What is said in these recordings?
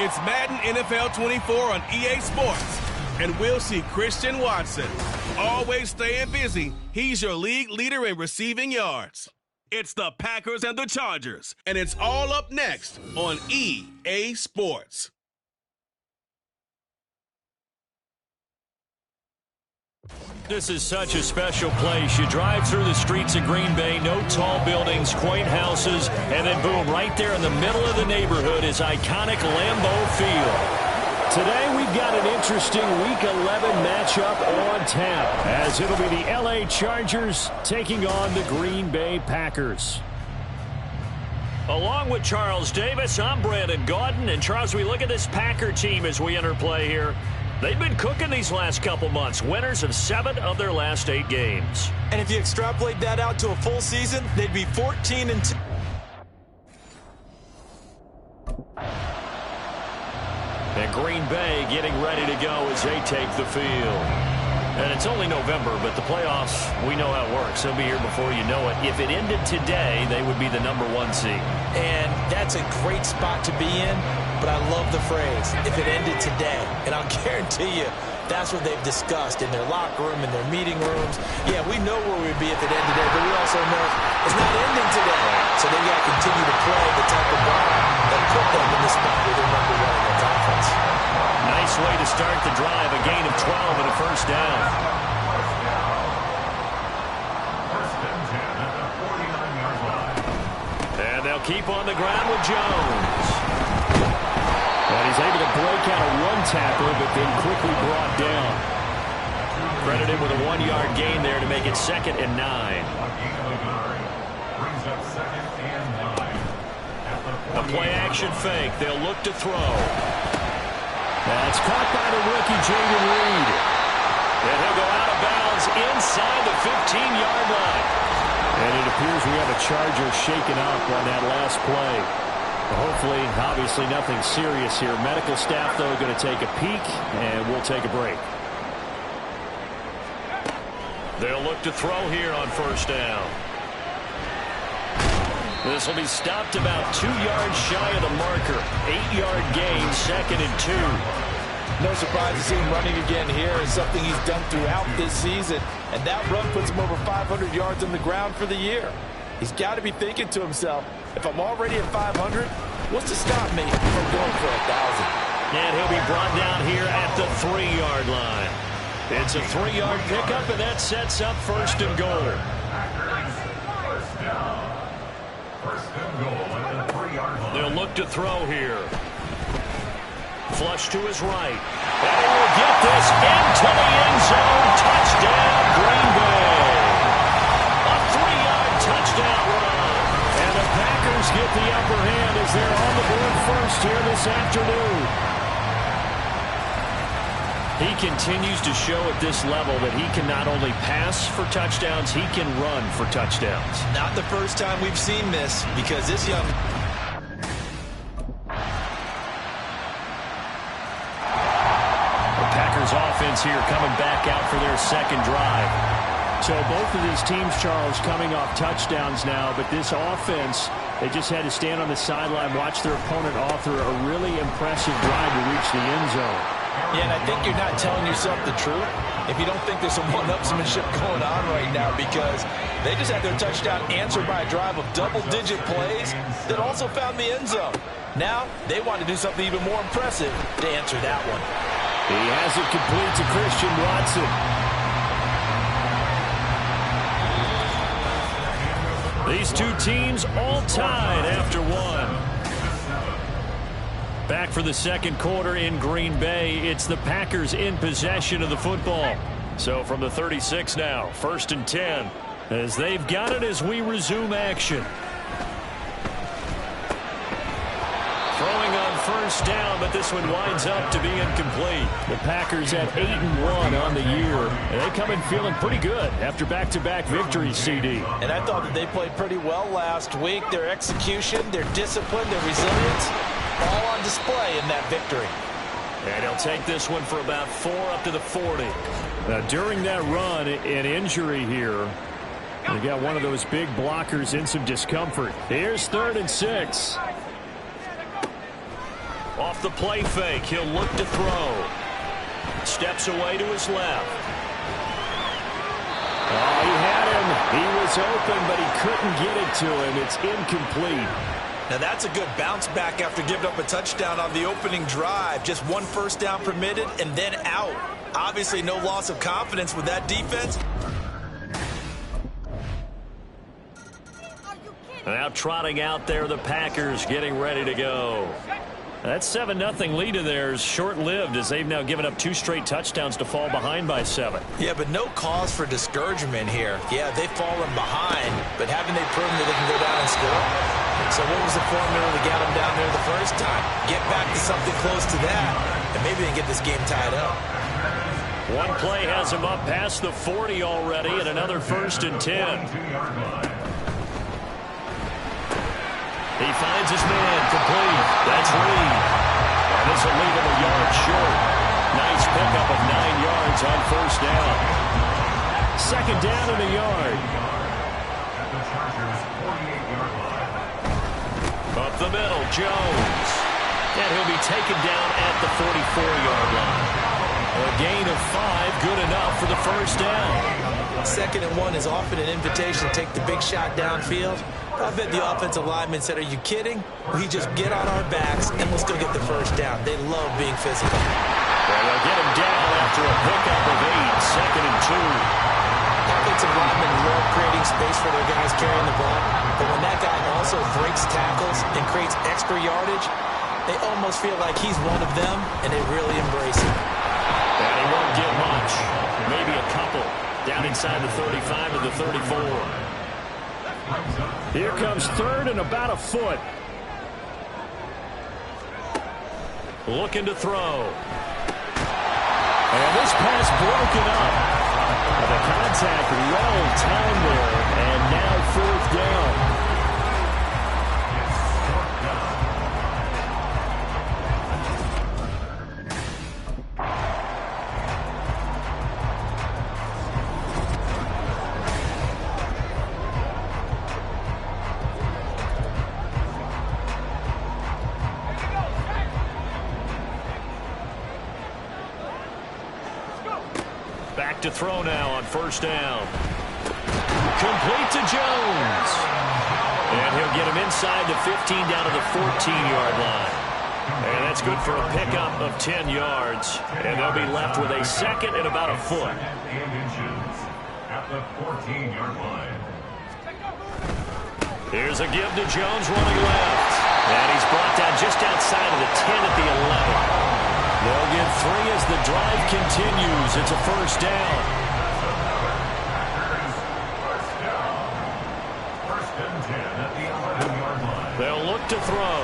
It's Madden NFL 24 on EA Sports. And we'll see Christian Watson. Always staying busy, he's your league leader in receiving yards. It's the Packers and the Chargers, and it's all up next on EA Sports. This is such a special place. You drive through the streets of Green Bay, no tall buildings, quaint houses, and then boom, right there in the middle of the neighborhood is iconic Lambeau Field. Today we've got an interesting Week 11 matchup on tap, as it'll be the LA Chargers taking on the Green Bay Packers. Along with Charles Davis, I'm Brandon Gaudin. And Charles, we look at this Packer team as we enter play here. They've been cooking these last couple months, winners of 7 of their last 8 games. And if you extrapolate that out to a full season, they'd be 14-2. And Green Bay getting ready to go as they take the field. And it's only November, but the playoffs, we know how it works. They'll be here before you know it. If it ended today, they would be the #1 seed. And that's a great spot to be in, but I love the phrase, if it ended today. And I'll guarantee you, that's what they've discussed in their locker room, in their meeting rooms. Yeah, we know where we'd be if it ended today, but we also know it's not ending today. So they've got to continue to play the type of ball that put them in the spot where they're #1 in the conference. Nice way to start the drive, a gain of 12 and a first down. And they'll keep on the ground with Jones. And he's able to break out a one tackler, but then quickly brought down. Credited with a 1-yard gain there to make it 2nd and 9. A play-action fake. They'll look to throw. That's caught by the rookie, Jaden Reed. And he'll go out of bounds inside the 15-yard line. And it appears we have a Charger shaken up on that last play. Hopefully, obviously, nothing serious here. Medical staff, though, going to take a peek, and we'll take a break. They'll look to throw here on first down. This will be stopped about 2 yards shy of the marker. 8-yard gain, 2nd and 2. No surprise to see him running again here. It's something he's done throughout this season. And that run puts him over 500 yards on the ground for the year. He's got to be thinking to himself, if I'm already at 500, what's to stop me from going for 1,000? And he'll be brought down here at the 3-yard line. It's a 3-yard pickup, and that sets up 1st and goal. They'll look to throw here. Flush to his right. And he will get this into the end zone. Touchdown, Green Bay. A 3-yard touchdown run. And the Packers get the upper hand as they're on the board first here this afternoon. He continues to show at this level that he can not only pass for touchdowns, he can run for touchdowns. Not the first time we've seen this, because this young... The Packers offense here coming back out for their 2nd drive. So both of these teams, Charles, coming off touchdowns now, but this offense, they just had to stand on the sideline, watch their opponent author a really impressive drive to reach the end zone. Yeah, and I think you're not telling yourself the truth if you don't think there's some one-upsmanship going on right now, because they just had their touchdown answered by a drive of double-digit plays that also found the end zone. Now, they want to do something even more impressive to answer that one. He has it complete to Christian Watson. These two teams all tied after 1. Back for the 2nd quarter in Green Bay. It's the Packers in possession of the football. So from the 36 now, 1st and 10, as they've got it as we resume action. Throwing on first down, but this one winds up to be incomplete. The Packers at 8-1 on the year, and they come in feeling pretty good after back-to-back victories, CD. And I thought that they played pretty well last week. Their execution, their discipline, their resilience, all on display in that victory. And he'll take this one for about 4 up to the 40. Now, during that run, an injury here. They got one of those big blockers in some discomfort. Here's 3rd and 6. Off the play fake, he'll look to throw. Steps away to his left. Oh, he had him. He was open, but he couldn't get it to him. It's incomplete. Now that's a good bounce back after giving up a touchdown on the opening drive. Just one first down permitted and then out. Obviously no loss of confidence with that defense. Now trotting out there, the Packers getting ready to go. That 7-0 lead of theirs short-lived as they've now given up 2 straight touchdowns to fall behind by 7. Yeah, but no cause for discouragement here. Yeah, they've fallen behind, but haven't they proven that they can go down and score? So what was the formula to get them down there the first time? Get back to something close to that, and maybe they can get this game tied up. One play has him up past the 40 already, and another 1st and 10. He finds his man, complete. That's Reed. And this will leave him a yard short. Nice pickup of 9 yards on 1st down. 2nd down and a yard. Up the middle, Jones. And he'll be taken down at the 44-yard line. A gain of 5, good enough for the 1st down. 2nd and 1 is often an invitation to take the big shot downfield. I bet the offensive lineman said, are you kidding? We just get on our backs and let's go get the 1st down. They love being physical. Well, they'll get him down after a pickup of 8, 2nd and 2. Offensive linemen love creating space for their guys carrying the ball. But when that guy also breaks tackles and creates extra yardage, they almost feel like he's one of them, and they really embrace him. And he won't get much. Maybe a couple. Down inside the 35 to the 34. Here comes 3rd and about a foot. Looking to throw. And this pass broken up. The contact well timed there, and now 4th down. To throw now on 1st down. Complete to Jones. And he'll get him inside the 15 down to the 14-yard line. And that's good for a pickup of 10 yards. And they'll be left with a 2nd and about a foot. At the 14-yard line. Here's a give to Jones running left. And he's brought down just outside of the 10 at the 11. They'll get 3 as the drive continues. It's a 1st down. First and 10 at the 11-yard line. They'll look to throw.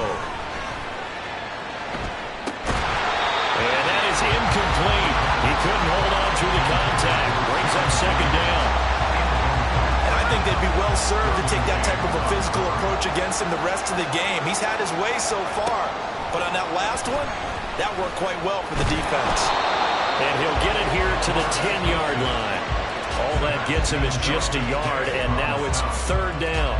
And that is incomplete. He couldn't hold on through the contact. Brings up 2nd down. And I think they'd be well served to take that type of a physical approach against him the rest of the game. He's had his way so far. But on that last one, that worked quite well for the defense. And he'll get it here to the 10-yard line. All that gets him is just a yard, and now it's 3rd down.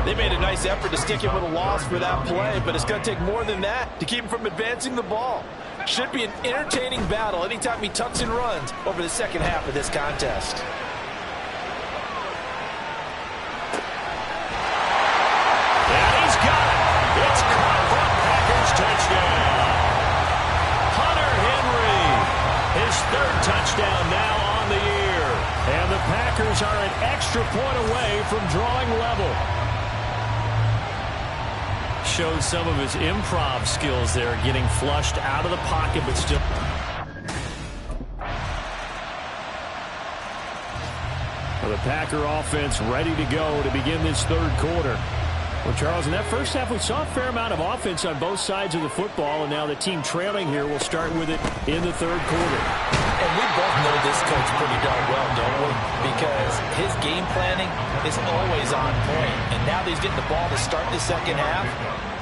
They made a nice effort to stick him with a loss for that play, but it's going to take more than that to keep him from advancing the ball. Should be an entertaining battle anytime he tucks and runs over the 2nd half of this contest. And he's got it. It's caught for a Packers touchdown. His 3rd touchdown now on the year. And the Packers are an extra point away from drawing level. Shows some of his improv skills there, getting flushed out of the pocket, but still. Well, the Packer offense ready to go to begin this 3rd quarter. Well, Charles, in that first half, we saw a fair amount of offense on both sides of the football, and now the team trailing here will start with it in the 3rd quarter. And we both know this coach pretty darn well, don't we? Because his game planning is always on point. And now that he's getting the ball to start the 2nd half,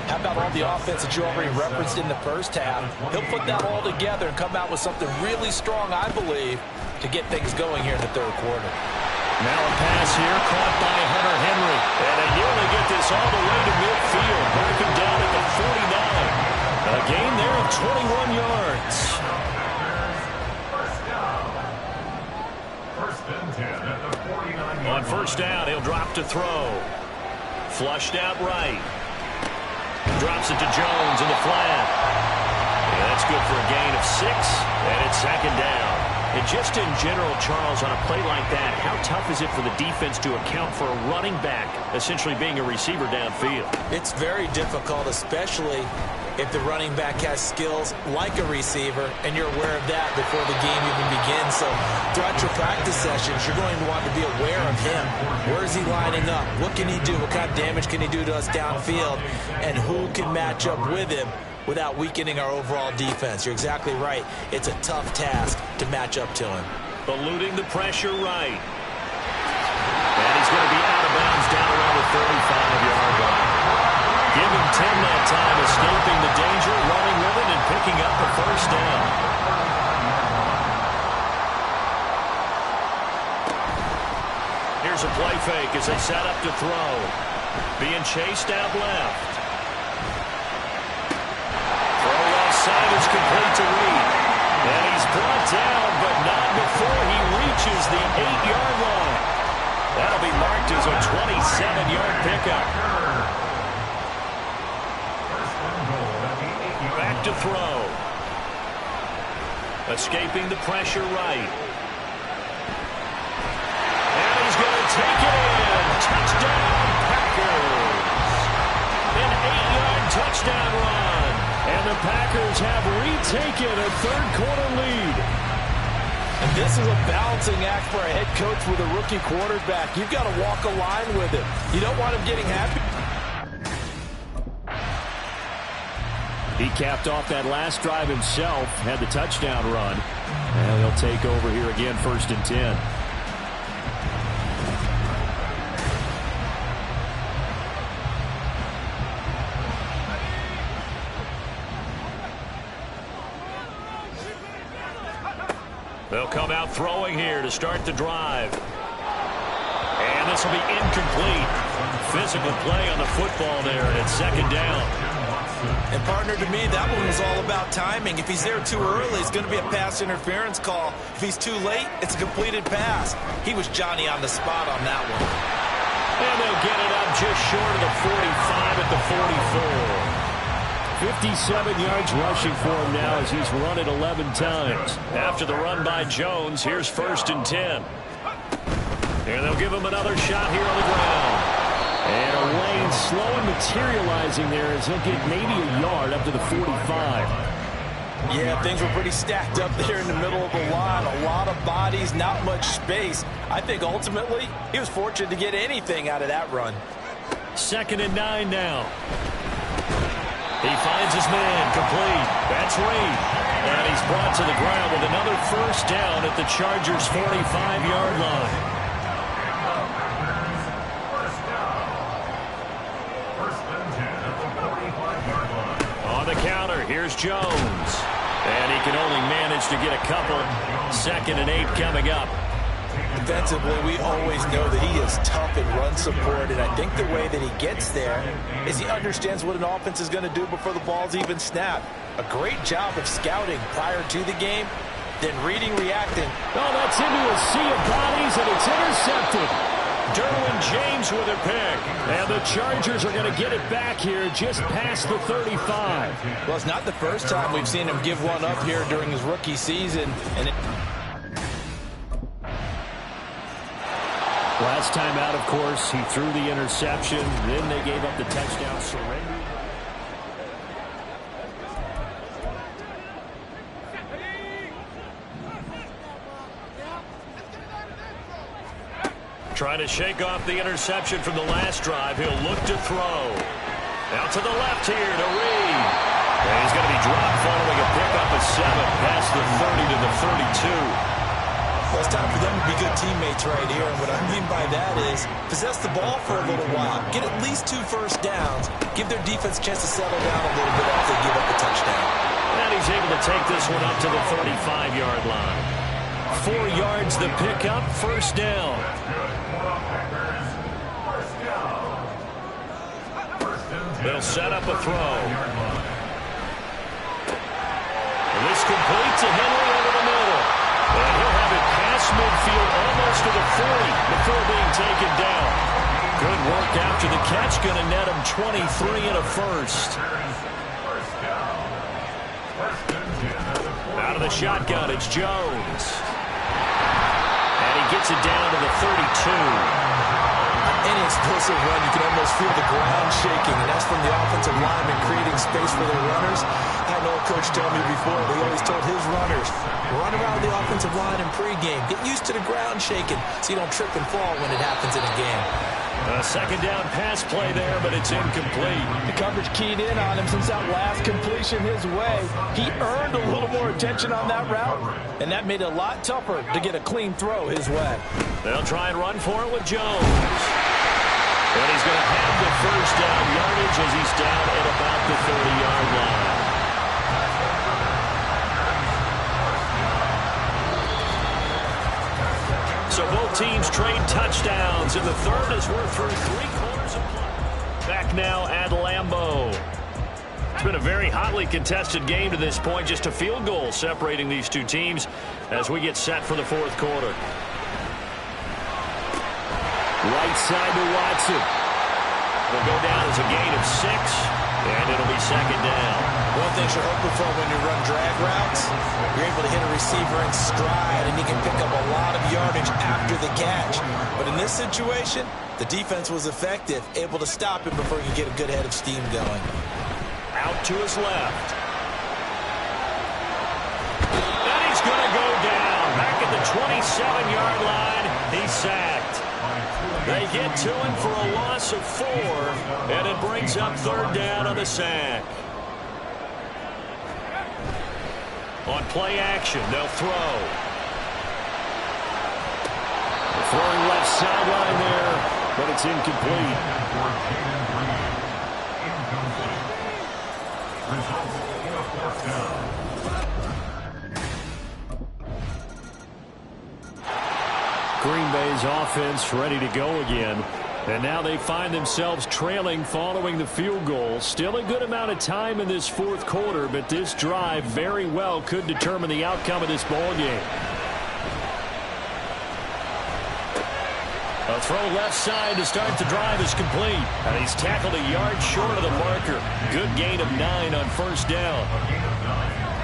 how about all the offense that you already referenced in the 1st half? He'll put that all together and come out with something really strong, I believe, to get things going here in the 3rd quarter. Now a pass here caught by Hunter Henry. And they nearly get this all the way to midfield. Mark him down at the 49. A A gain there of 21 yards. First and 10 at the 49-yard line. On first down, he'll drop to throw. Flushed out right. Drops it to Jones in the flat. Yeah, that's good for a gain of 6, and it's second down. And just in general, Charles, on a play like that, how tough is it for the defense to account for a running back essentially being a receiver downfield? It's very difficult, especially if the running back has skills like a receiver, and you're aware of that before the game even begins. So throughout your practice sessions, you're going to want to be aware of him. Where is he lining up? What can he do? What kind of damage can he do to us downfield? And who can match up with him without weakening our overall defense? You're exactly right. It's a tough task to match up to him. Eluding the pressure right. And he's going to be out of bounds down around the 35-yard line. Give him 10 that time, escaping the danger, running with it, and picking up the first down. Here's a play fake as they set up to throw. Being chased out left. Throw offside is complete to Reed. And he's brought down, but not before he reaches the 8-yard line. That'll be marked as a 27-yard pickup. Back to throw. Escaping the pressure right. And he's going to take it in. Touchdown, Packers. An 8-yard touchdown run. And the Packers have retaken a third-quarter lead. And this is a balancing act for a head coach with a rookie quarterback. You've got to walk a line with him. You don't want him getting happy. He capped off that last drive himself, had the touchdown run. And he'll take over here again, first and 10. They'll come out throwing here to start the drive. And this will be incomplete. Physical play on the football there, and it's second down. And partner, to me, that one was all about timing. If he's there too early, it's going to be a pass interference call. If he's too late, it's a completed pass. He was Johnny on the spot on that one. And they'll get it up just short of the 45 at the 44. 57 yards rushing for him now as he's run it 11 times. After the run by Jones, here's first and 10. And they'll give him another shot here on the ground. And a lane slow and materializing there as he'll get maybe a yard up to the 45. Yeah, things were pretty stacked up there in the middle of the line. A lot of bodies, not much space. I think ultimately he was fortunate to get anything out of that run. Second and 9 now. He finds his man complete. That's Reed. And he's brought to the ground with another first down at the Chargers' 45-yard line. On the counter, here's Jones. And he can only manage to get a couple. Second and 8 coming up. Defensively, we always know that he is tough in run support, and I think the way that he gets there is he understands what an offense is going to do before the ball's even snapped. A great job of scouting prior to the game, then reading, reacting. Oh, that's into a sea of bodies, and it's intercepted. Derwin James with a pick. And the Chargers are going to get it back here just past the 35. Well, it's not the first time we've seen him give one up here during his rookie season. And last time out, of course, he threw the interception. Then they gave up the touchdown surrender. Trying to shake off the interception from the last drive. He'll look to throw. Out to the left here to Reed. And he's going to be dropped following a pickup of 7 past the 30 to the 32. Well, it's time for them to be good teammates right here. And what I mean by that is possess the ball for a little while. Get at least 2 first downs. Give their defense a chance to settle down a little bit after they give up the touchdown. And he's able to take this one up to the 35-yard line. 4 yards the pickup, first down. They'll set up a throw. complete to Henry over the middle. And he'll have it past midfield almost to the 40 before being taken down. Good work after the catch. Going to net him 23 and a first. Out of the shotgun, it's Jones. And he gets it down to the 32. Any explosive run, you can almost feel the ground shaking, and that's from the offensive lineman creating space for their runners. I had an old coach tell me before, he always told his runners, run around the offensive line in pregame. Get used to the ground shaking so you don't trip and fall when it happens in a game. A second down pass play there, but it's incomplete. The coverage keyed in on him since that last completion his way. He earned a little more attention on that route, and that made it a lot tougher to get a clean throw his way. They'll try and run for it with Jones. And he's going to have the first down yardage as he's down at about the 30-yard line. So both teams trade touchdowns in the third as we're through 3/4 of play. Back now at Lambeau. It's been a very hotly contested game to this point. Just a field goal separating these two teams as we get set for the fourth quarter. Right side to Watson. Will go down as a gain of 6, and it'll be second down. One thing you're hoping for when you run drag routes, you're able to hit a receiver in stride, and he can pick up a lot of yardage after the catch. But in this situation, the defense was effective, able to stop him before he could get a good head of steam going. Out to his left. And he's going to go down. Back at the 27-yard line, he's sacked. They get to him for a loss of 4, and it brings up third down on the sack. On play action, they'll throw. Throwing left sideline there, but it's incomplete. Green Bay's offense ready to go again. And now they find themselves trailing following the field goal. Still a good amount of time in this fourth quarter, but this drive very well could determine the outcome of this ball game. A throw left side to start the drive is complete. And he's tackled a yard short of the marker. Good gain of 9 on first down.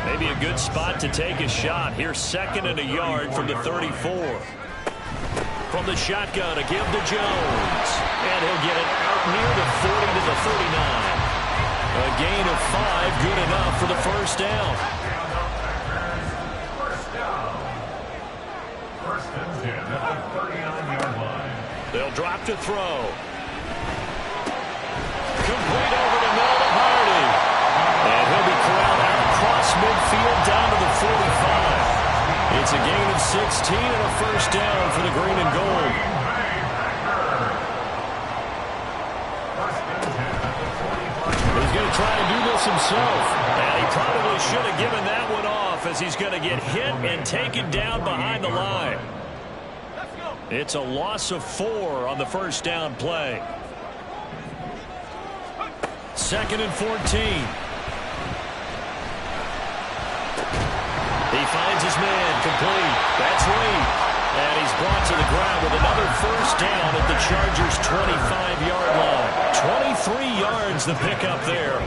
Maybe a good spot to take a shot. Here's second and a yard from the 34. From the shotgun, a give to Jones. And he'll get it out near the 40 to the 39. A gain of 5, good enough for the first down. First and 10 at the 39-yard line. They'll drop to throw. Complete over the middle to Hardy. And he'll be corralled out across midfield down to the 45. It's a gain of 16 and a first down for the green and gold. He's going to try and do this himself. And he probably should have given that one off as he's going to get hit and taken down behind the line. It's a loss of 4 on the first down play. Second and 14. He finds his man complete. That's Lee. And he's brought to the ground with another first down at the Chargers' 25-yard line. 23 yards the pickup there.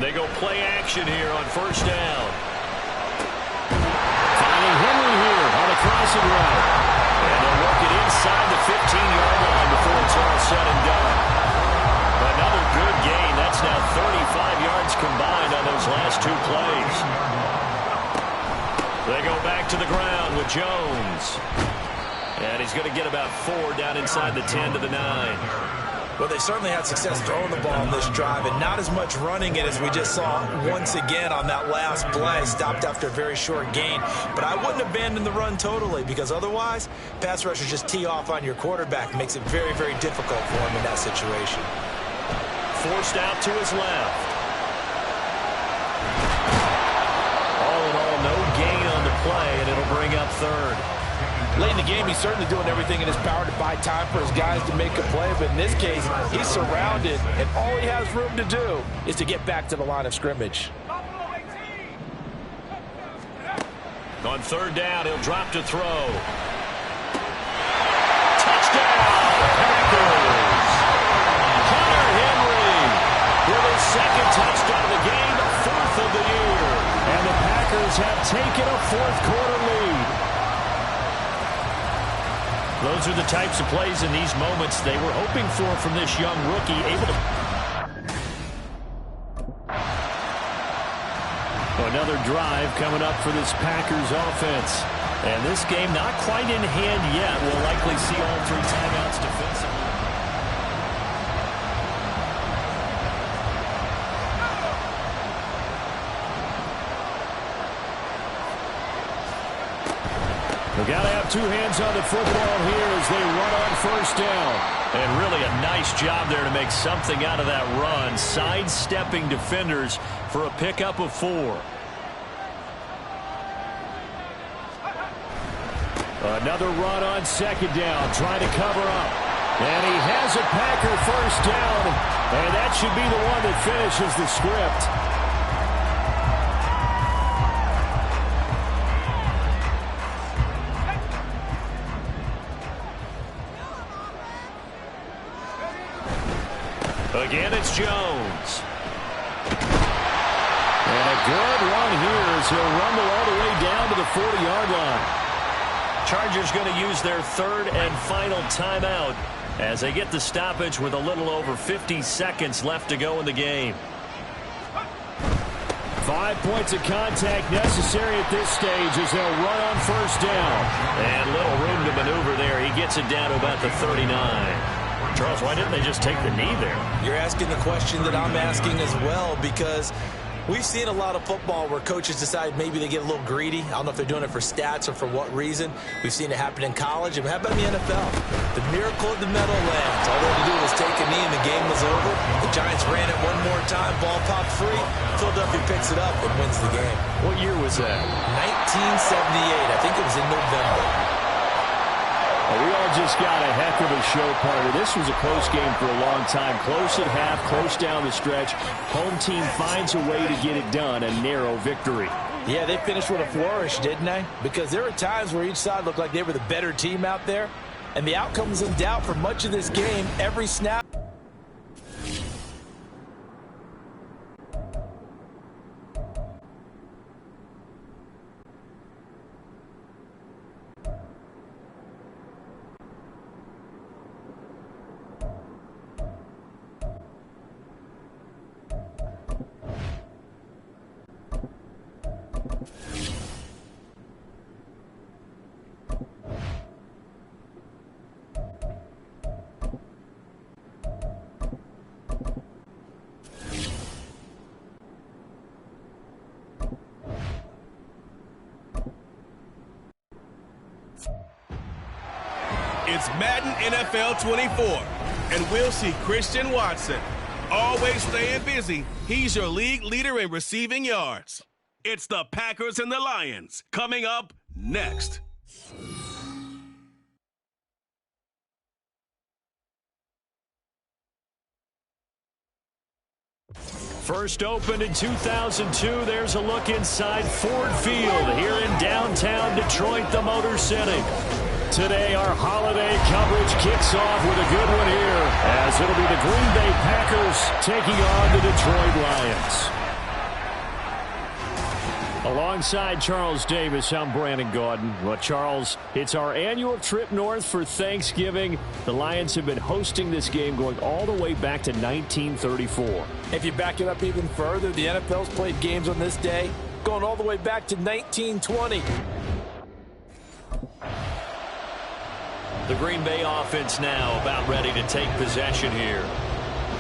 They go play action here on first down. Finding Henry here on a crossing route. And they'll work it inside the 15-yard line before it's all said and done. Another good gain. That's now 35 yards combined on those last 2 plays. They go back to the ground with Jones. And he's going to get about 4 down inside the 10 to the 9. Well, they certainly had success throwing the ball on this drive, and not as much running it as we just saw once again on that last play. Stopped after a very short gain. But I wouldn't abandon the run totally, because otherwise, pass rushers just tee off on your quarterback. Makes it very, very difficult for him in that situation. Forced out to his left. All in all, no gain on the play, and it'll bring up third. Late in the game, he's certainly doing everything in his power to buy time for his guys to make a play. But in this case, he's surrounded, and all he has room to do is to get back to the line of scrimmage. On third down, he'll drop to throw. Touchdown, Packers! Hunter Henry with his second touchdown of the game, fourth of the year. And the Packers have taken a fourth-quarter lead. Those are the types of plays in these moments they were hoping for from this young rookie, able to... Another drive coming up for this Packers offense. And this game not quite in hand yet. We'll likely see all three timeouts defensively. We've got to have two hands on the football here as they run on first down. And really a nice job there to make something out of that run, sidestepping defenders for a pickup of 4. Another run on second down, trying to cover up. And he has a Packer first down, and that should be the one that finishes the script. Again, it's Jones. And a good run here as he'll rumble all the way down to the 40-yard line. Chargers going to use their third and final timeout as they get the stoppage with a little over 50 seconds left to go in the game. 5 points of contact necessary at this stage as they'll run on first down. And little room to maneuver there. He gets it down to about the 39. Charles, why didn't they just take the knee there? You're asking the question that I'm asking as well, because we've seen a lot of football where coaches decide maybe they get a little greedy. I don't know if they're doing it for stats or for what reason. We've seen it happen in college. And how about in the NFL? The miracle of the Meadowlands. All they had to do was take a knee and the game was over. The Giants ran it one more time. Ball popped free. Philadelphia picks it up and wins the game. What year was that? 1978. I think it was in November. Well, we all just got a heck of a show, partner. This was a close game for a long time. Close at half, close down the stretch. Home team finds a way to get it done, a narrow victory. Yeah, they finished with a flourish, didn't they? Because there were times where each side looked like they were the better team out there, and the outcome was in doubt for much of this game, every snap. It's Madden NFL 24, and we'll see Christian Watson. Always staying busy, he's your league leader in receiving yards. It's the Packers and the Lions, coming up next. First opened in 2002, there's a look inside Ford Field here in downtown Detroit, the Motor City. Today, our holiday coverage kicks off with a good one here, as it'll be the Green Bay Packers taking on the Detroit Lions. Alongside Charles Davis, I'm Brandon Gaudin. Well, Charles, it's our annual trip north for Thanksgiving. The Lions have been hosting this game going all the way back to 1934. If you back it up even further, the NFL's played games on this day going all the way back to 1920. The Green Bay offense now about ready to take possession here.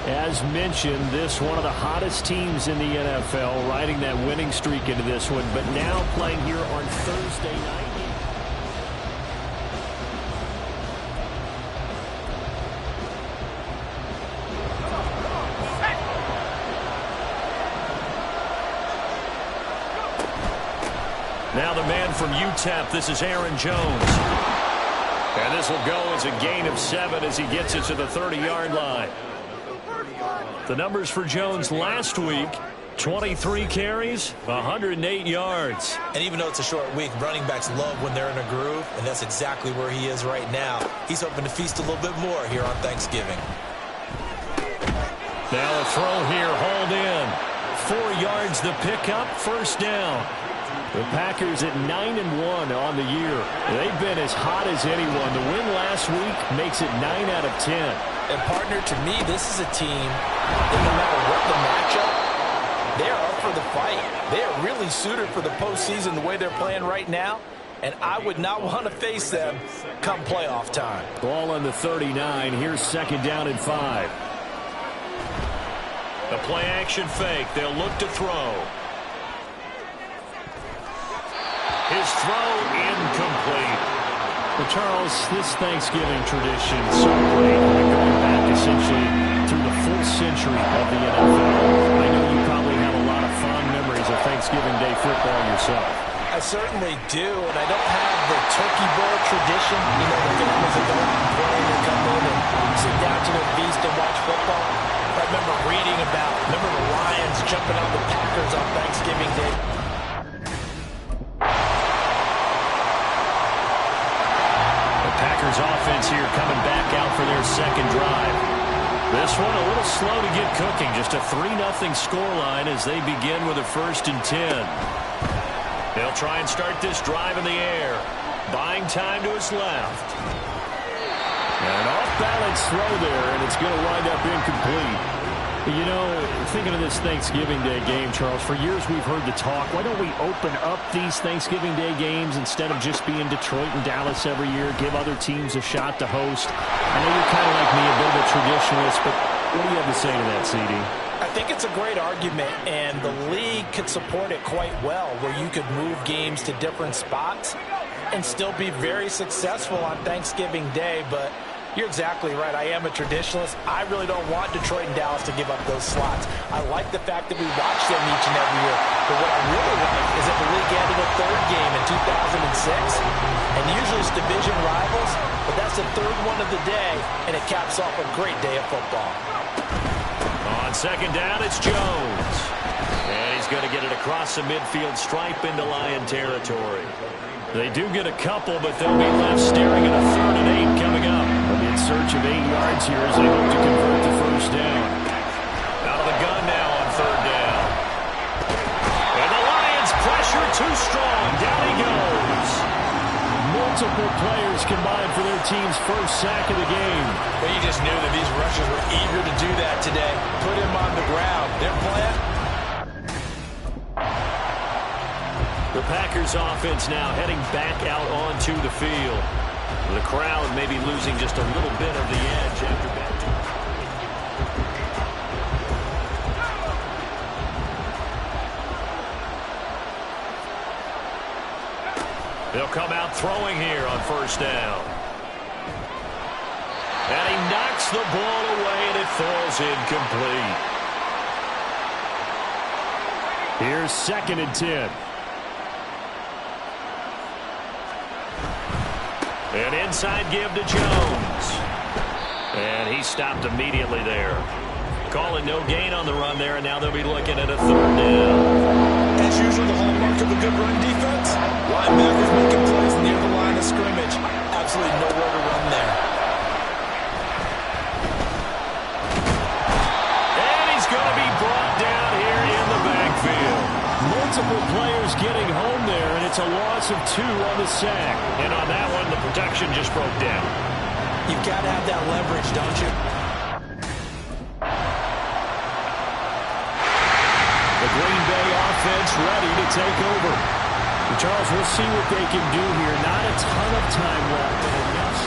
As mentioned, this one of the hottest teams in the NFL, riding that winning streak into this one, but now playing here on Thursday night. Now the man from UTEP, this is Aaron Jones. And this will go as a gain of 7 as he gets it to the 30-yard line. The numbers for Jones last week: 23 carries, 108 yards. And even though it's a short week, running backs love when they're in a groove, and that's exactly where he is right now. He's hoping to feast a little bit more here on Thanksgiving. Now a throw here, hauled in. 4 yards the pickup, first down. The Packers at 9-1 on the year. They've been as hot as anyone. The win last week makes it 9 out of 10. And, partner, to me, this is a team that no matter what the matchup, they're up for the fight. They are really suited for the postseason the way they're playing right now, and I would not want to face them come playoff time. Ball on the 39. Here's second down and 5. The play-action fake. They'll look to throw. His throw incomplete. Well, Charles, this Thanksgiving tradition is so great, going back essentially through the full century of the NFL. I know you probably have a lot of fond memories of Thanksgiving Day football yourself. I certainly do, and I don't have the turkey bowl tradition. You know, the families that go out and play and come in and sit down to their feast and watch football. I remember reading about, the Lions jumping on the Packers on Thanksgiving Day. Packers offense here coming back out for their second drive. This one a little slow to get cooking. Just a 3-0 scoreline as they begin with a 1st and 10. They'll try and start this drive in the air. Buying time to his left. An off-balance throw there, and it's going to wind up incomplete. You know, thinking of this Thanksgiving Day game, Charles, for years we've heard the talk, why don't we open up these Thanksgiving Day games instead of just being Detroit and Dallas every year, give other teams a shot to host? I know you're kind of like me, a bit of a traditionalist, but what do you have to say to that, CD? I think it's a great argument, and the league could support it quite well, where you could move games to different spots and still be very successful on Thanksgiving Day, but you're exactly right. I am a traditionalist. I really don't want Detroit and Dallas to give up those slots. I like the fact that we watch them each and every year. But what I really like is that the league added a third game in 2006. And usually it's division rivals, but that's the third one of the day, and it caps off a great day of football. On second down, it's Jones. And he's going to get it across the midfield stripe into Lion territory. They do get a couple, but they'll be left staring at a 3rd and 8 coming up. They'll be in search of 8 yards here as they hope to convert the first down. Out of the gun now on 3rd down. And the Lions pressure too strong. Down he goes. Multiple players combined for their team's first sack of the game. Well, you just knew that these rushers were eager to do that today. Put him on the ground. Their plan? The Packers offense now heading back out onto the field. The crowd maybe losing just a little bit of the edge after that. They'll come out throwing here on 1st down. And he knocks the ball away and it falls incomplete. Here's 2nd and 10. An inside give to Jones. And he stopped immediately there. Calling no gain on the run there, and now they'll be looking at a 3rd down. As usual, the hallmark of a good run defense. Linebackers making plays near the line of scrimmage. Absolutely nowhere to run there. And he's going to be brought down here in the backfield. Multiple players getting home there, and it's a loss of 2 on the sack. And on that one, the protection just broke down. You've got to have that leverage, don't you? The Green Bay offense ready to take over. And Charles, we'll see what they can do here. Not a ton of time left, but enough.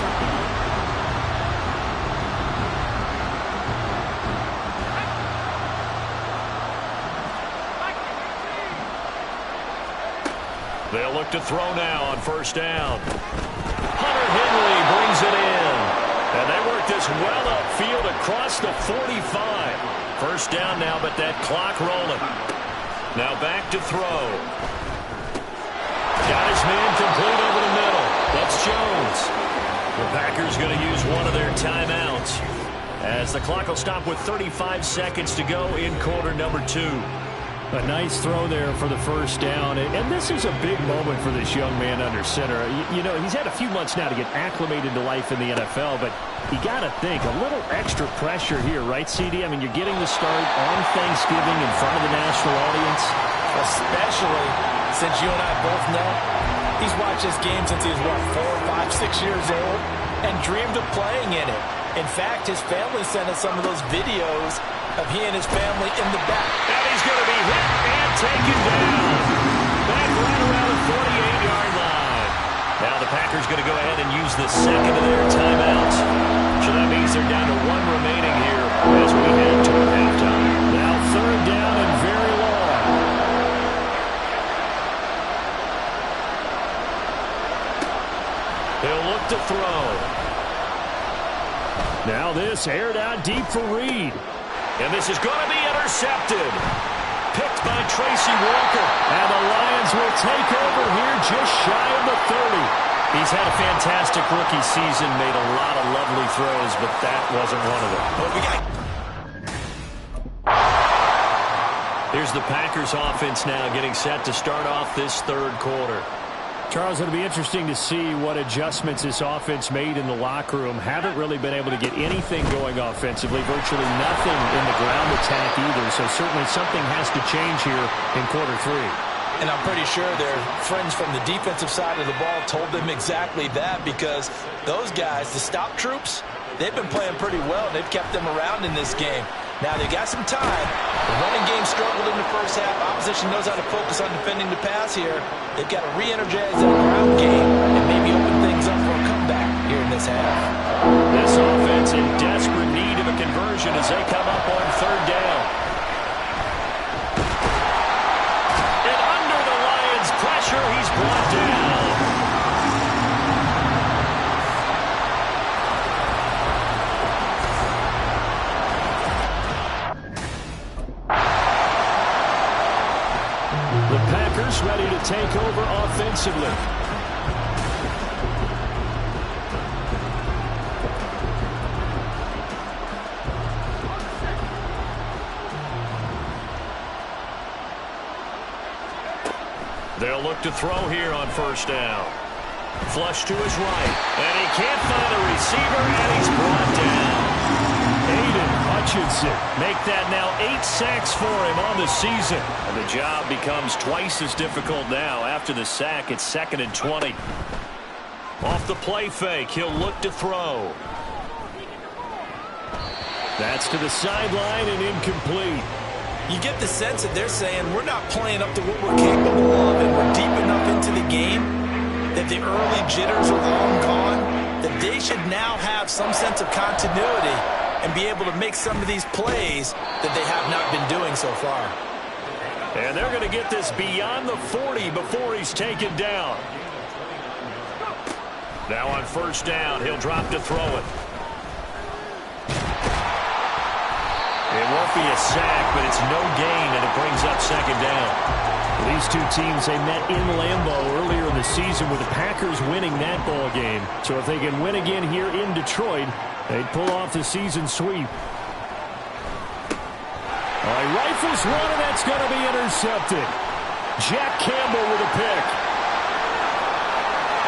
They'll look to throw now on 1st down. Hunter Henley brings it in. And they work this well upfield across the 45. 1st down now, but that clock rolling. Now back to throw. Got his man complete over the middle. That's Jones. The Packers going to use one of their timeouts as the clock will stop with 35 seconds to go in quarter number 2. A nice throw there for the first down. And this is a big moment for this young man under center. You know, he's had a few months now to get acclimated to life in the NFL, but you got to think a little extra pressure here, right, CD? I mean, you're getting the start on Thanksgiving in front of the national audience. Especially since you and I both know he's watched this game since he was, 4, 5, 6 years old and dreamed of playing in it. In fact, his family sent us some of those videos of he and his family in the back. And he's going to be hit and taken down. Back right around the 48-yard line. Now the Packers going to go ahead and use the second of their timeouts. So that means they're down to 1 remaining here as we head toward halftime. Now third down and very long. He'll look to throw. Now this aired out deep for Reed. And this is going to be intercepted. Picked by Tracy Walker. And the Lions will take over here just shy of the 30. He's had a fantastic rookie season, made a lot of lovely throws, but that wasn't one of them. Here's the Packers offense now getting set to start off this third quarter. Charles, it'll be interesting to see what adjustments this offense made in the locker room. Haven't really been able to get anything going offensively, virtually nothing in the ground attack either. So certainly something has to change here in quarter 3. And I'm pretty sure their friends from the defensive side of the ball told them exactly that, because those guys, the stop troops, they've been playing pretty well, and they've kept them around in this game. Now they got some time. The running game struggled in the first half. Opposition knows how to focus on defending the pass here. They've got to re-energize that ground game and maybe open things up for a comeback here in this half. This offense in desperate need of a conversion as they come up on third down. And under the Lions' pressure, he's brought down. The Packers ready to take over offensively. They'll look to throw here on first down. Flush to his right. And he can't find a receiver, and he's brought down. Aiden Hutchinson. Make that now 8 sacks for him on the season. And the job becomes twice as difficult now. After the sack, it's 2nd and 20. Off the play fake, he'll look to throw. That's to the sideline and incomplete. You get the sense that they're saying we're not playing up to what we're capable of, and we're deep enough into the game that the early jitters are long gone, that they should now have some sense of continuity and be able to make some of these plays that they have not been doing so far. And they're going to get this beyond the 40 before he's taken down. Now on first down, he'll drop to throw it. It won't be a sack, but it's no gain, and it brings up 2nd down. These two teams, they met in Lambeau earlier in the season with the Packers winning that ball game. So if they can win again here in Detroit, they'd pull off the season sweep. He rifles one, and that's going to be intercepted. Jack Campbell with a pick.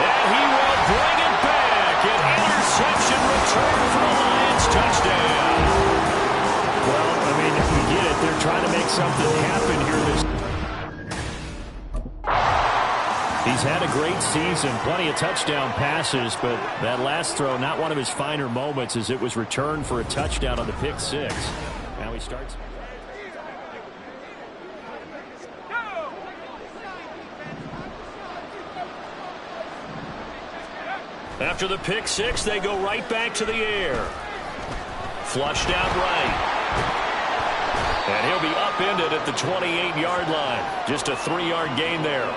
And he will bring it back. An interception return for the Lions. Touchdown. Well, I mean, you get it. They're trying to make something happen here this. He's had a great season, plenty of touchdown passes, but that last throw, not one of his finer moments, as it was returned for a touchdown on the pick 6. Now he starts. After the pick 6, they go right back to the air. Flushed out right. And he'll be upended at the 28-yard line. Just a 3-yard gain there.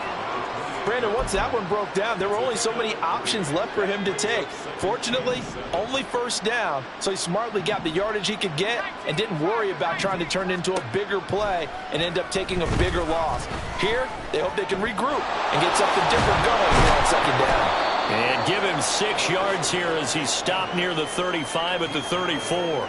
Brandon, once that one broke down, there were only so many options left for him to take. Fortunately, only first down, so he smartly got the yardage he could get and didn't worry about trying to turn it into a bigger play and end up taking a bigger loss. Here, they hope they can regroup and get something different going here on 2nd down. And give him 6 yards here as he stopped near the 35 at the 34.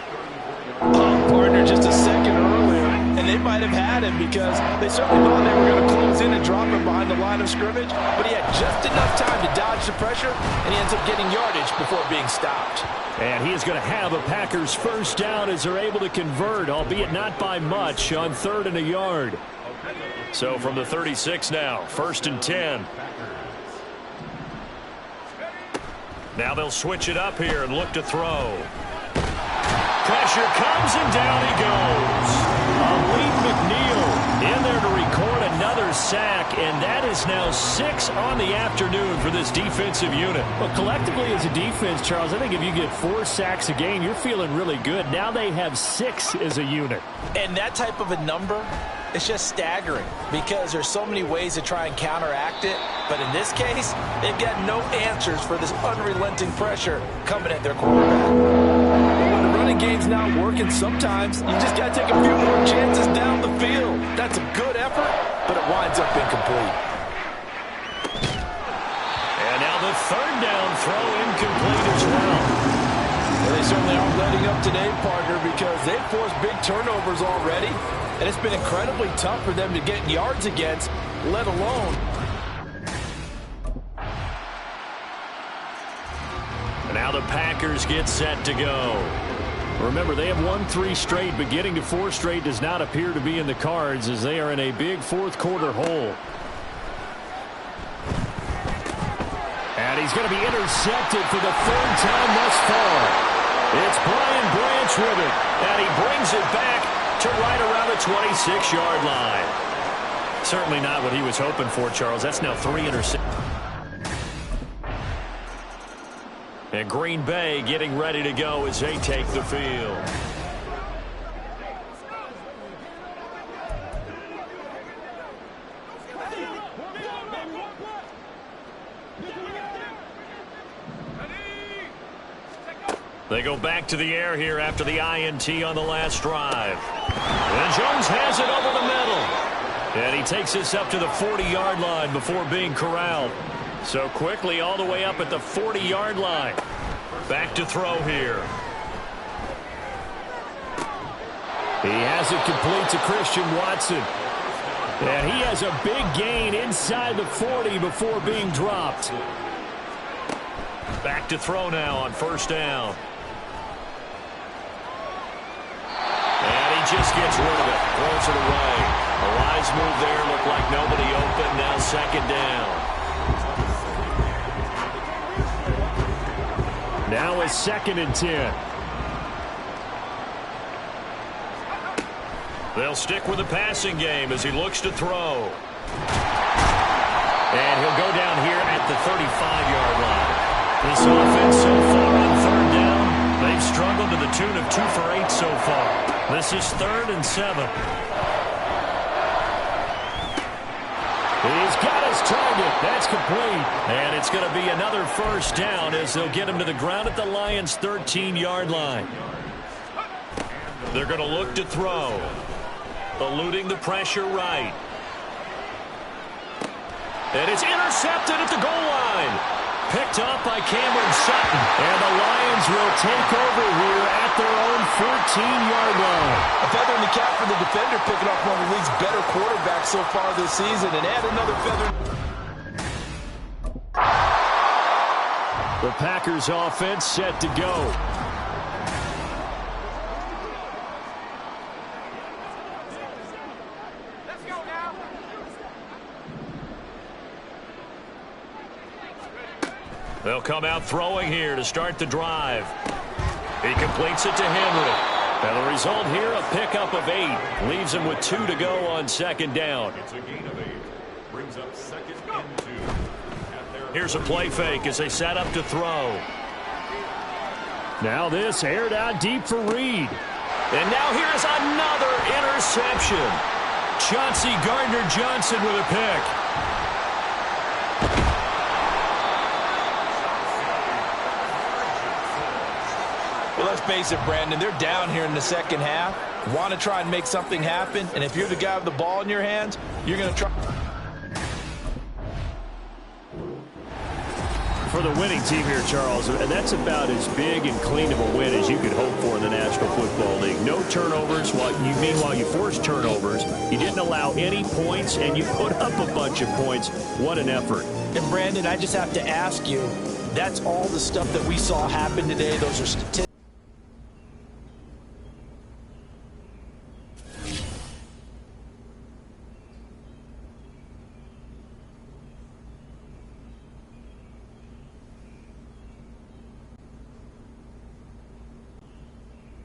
Partner just a second earlier, and they might have had him because they certainly thought they were going to close in and drop him behind the line of scrimmage, but he had just enough time to dodge the pressure, and he ends up getting yardage before being stopped. And he is going to have a Packers first down as they're able to convert, albeit not by much, on 3rd and a yard. So from the 36 now, 1st and 10. Now they'll switch it up here and look to throw. Pressure comes and down he goes. Aleem McNeil in there to record another sack, and that is now 6 on the afternoon for this defensive unit. Well, collectively as a defense, Charles, I think if you get 4 sacks a game, you're feeling really good. Now they have 6 as a unit. And that type of a number, it's just staggering because there's so many ways to try and counteract it. But in this case, they've got no answers for this unrelenting pressure coming at their quarterback. When the running game's not working, sometimes you just got to take a few more chances down the field. That's a good effort, but it winds up incomplete. And now the 3rd down throw incomplete as well. Well, they certainly aren't letting up today, partner, because they've forced big turnovers already. And it's been incredibly tough for them to get yards against, let alone. And now the Packers get set to go. Remember, they have won 3 straight, but getting to 4 straight does not appear to be in the cards as they are in a big 4th quarter hole. And he's going to be intercepted for the 3rd time thus far. It's Brian Branch with it, and he brings it back to right around the 26-yard line. Certainly not what he was hoping for, Charles. That's now 3 interceptions. And Green Bay getting ready to go as they take the field. They go back to the air here after the INT on the last drive. And Jones has it over the middle. And he takes this up to the 40-yard line before being corralled. So quickly all the way up at the 40-yard line. Back to throw here. He has it complete to Christian Watson. And he has a big gain inside the 40 before being dropped. Back to throw now on 1st down. And he just gets rid of it. Throws it away. A wise move there. Looked like nobody open. Now 2nd down. Now it's 2nd and 10. They'll stick with the passing game as he looks to throw. And he'll go down here at the 35-yard line. This offense so far on 3rd down, they've struggled to the tune of 2 for 8 so far. This is 3rd and 7. He's got his target. That's complete. And it's going to be another 1st down as they'll get him to the ground at the Lions' 13-yard line. They're going to look to throw. Eluding the pressure right. And it's intercepted at the goal line. Picked up by Cameron Sutton. And the Lions will take over here at their own 14-yard line. A feather in the cap for the defender, picking off one of the league's better quarterbacks so far this season, and add another feather. The Packers offense set to go. They'll come out throwing here to start the drive. He completes it to Henry. And the result here, a pickup of 8. Leaves him with 2 to go on 2nd down. It's a gain of 8. Brings up 2nd and 2. Here's a play fake as they set up to throw. Now this aired out deep for Reed. And now here's another interception. Chauncey Gardner-Johnson with a pick. Well, let's face it, Brandon, they're down here in the 2nd half. Want to try and make something happen, and if you're the guy with the ball in your hands, you're going to try. for the winning team here, Charles. And that's about as big and clean of a win as you could hope for in the National Football League. No turnovers. Meanwhile, you forced turnovers. You didn't allow any points, and you put up a bunch of points. What an effort. And, Brandon, I just have to ask you, that's all the stuff that we saw happen today. Those are statistics.